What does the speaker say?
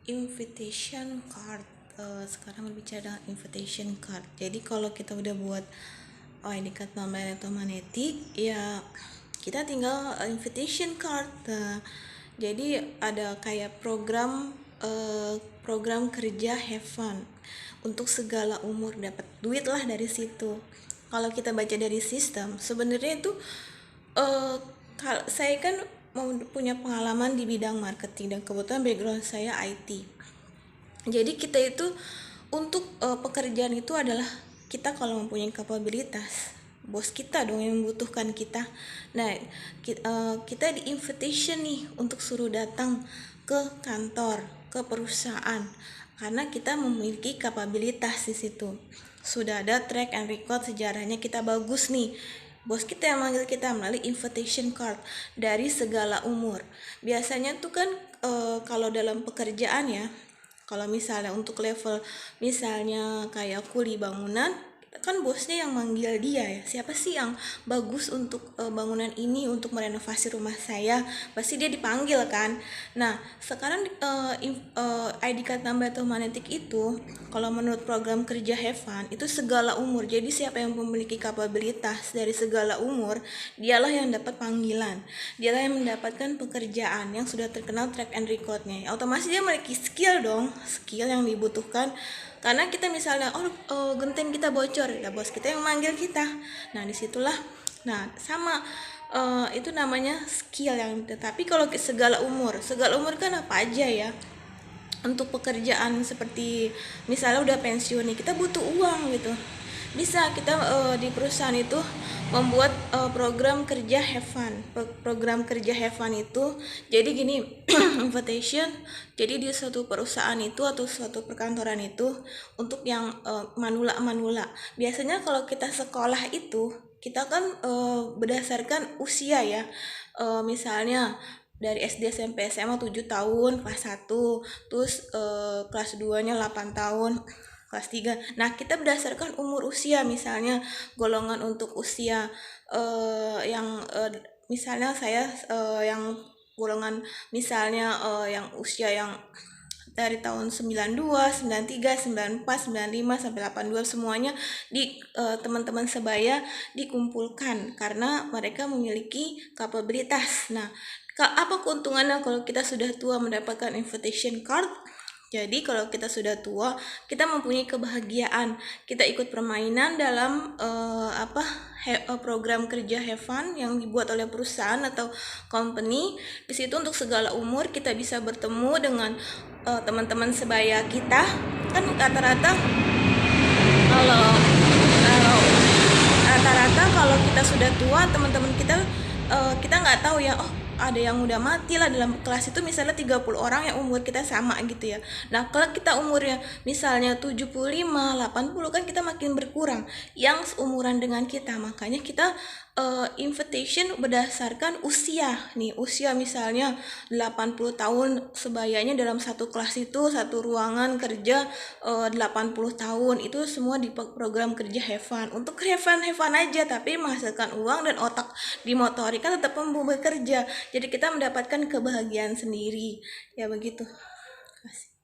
Invitation card. Sekarang berbicara invitation card. Jadi kalau kita udah buat ID card non elektromagnetik, ya kita tinggal invitation card. Jadi ada kayak program kerja have fun untuk segala umur, dapat duit lah dari situ. Kalau kita baca dari sistem, sebenarnya itu saya kan punya pengalaman di bidang marketing dan kebetulan background saya IT. Jadi kita itu untuk pekerjaan itu adalah kita kalau mempunyai kapabilitas, bos kita dong yang membutuhkan kita. Nah, kita di invitation nih untuk suruh datang ke kantor, ke perusahaan karena kita memiliki kapabilitas di situ. Sudah ada track and record sejarahnya, kita bagus nih. Bos kita yang manggil kita melalui invitation card dari segala umur. Biasanya tuh kan kalau dalam pekerjaan ya, kalau misalnya untuk level misalnya kayak kuli bangunan, kan bosnya yang manggil dia ya, siapa sih yang bagus untuk bangunan ini untuk merenovasi rumah saya, pasti dia dipanggil kan. Nah sekarang ID card number atau magnetik itu kalau menurut program kerja have fun itu segala umur. Jadi siapa yang memiliki kapabilitas dari segala umur, dialah yang dapat panggilan, dialah yang mendapatkan pekerjaan yang sudah terkenal track and recordnya. Otomatis dia memiliki skill dong, skill yang dibutuhkan. Karena kita misalnya genteng kita bocor, ya bos kita yang manggil kita. Nah disitulah, nah sama itu namanya skill yang. Tapi kalau segala umur kan apa aja ya, untuk pekerjaan seperti misalnya udah pensiun nih, kita butuh uang gitu, bisa kita di perusahaan itu membuat program kerja have fun. Program kerja have fun itu jadi gini, invitation. Jadi di suatu perusahaan itu atau suatu perkantoran itu untuk yang manula. Biasanya kalau kita sekolah itu kita kan berdasarkan usia ya. Misalnya dari SD SMP SMA 7 tahun kelas 1, terus kelas 2 nya 8 tahun, kelas 3. Nah, kita berdasarkan umur usia, misalnya golongan untuk usia yang misalnya saya yang golongan misalnya yang usia yang dari tahun 92, 93, 94, 95 sampai 82 semuanya di teman-teman sebaya dikumpulkan karena mereka memiliki kapabilitas. Nah, apa keuntungannya kalau kita sudah tua mendapatkan invitation card? Jadi kalau kita sudah tua, kita mempunyai kebahagiaan. Kita ikut permainan dalam program kerja have fun yang dibuat oleh perusahaan atau company. Di situ untuk segala umur kita bisa bertemu dengan teman-teman sebaya kita. Kan rata-rata kalau kita sudah tua, teman-teman kita nggak tahu ya, ada yang udah mati lah dalam kelas itu, misalnya 30 orang yang umur kita sama gitu ya. Nah kalau kita umurnya misalnya 75, 80 kan kita makin berkurang yang seumuran dengan kita. Makanya kita invitation berdasarkan usia nih, usia misalnya 80 tahun sebayanya dalam satu kelas itu, satu ruangan kerja 80 tahun, itu semua di program kerja have fun. Untuk have fun aja, tapi menghasilkan uang dan otak dimotorikan tetap bekerja. Jadi kita mendapatkan kebahagiaan sendiri. Ya begitu. Terima kasih.